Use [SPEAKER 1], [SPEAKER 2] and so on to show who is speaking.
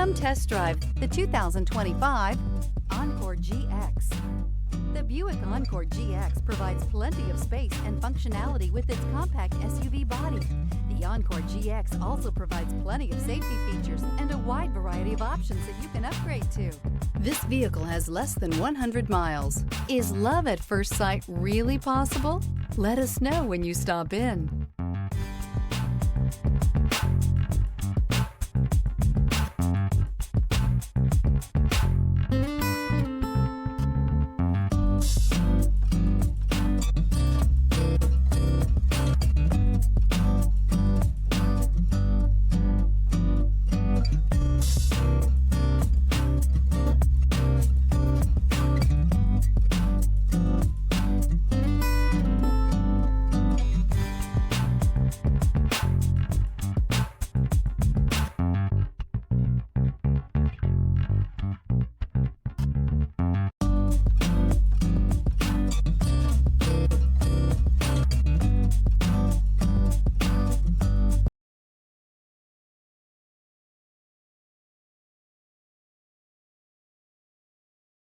[SPEAKER 1] Come test drive the 2025 Encore GX. The Buick Encore GX provides plenty of space and functionality with its compact SUV body. The Encore GX also provides plenty of safety features and a wide variety of options that you can upgrade to. This vehicle has less than 100 miles. Is love at first sight really possible? Let us know when you stop in.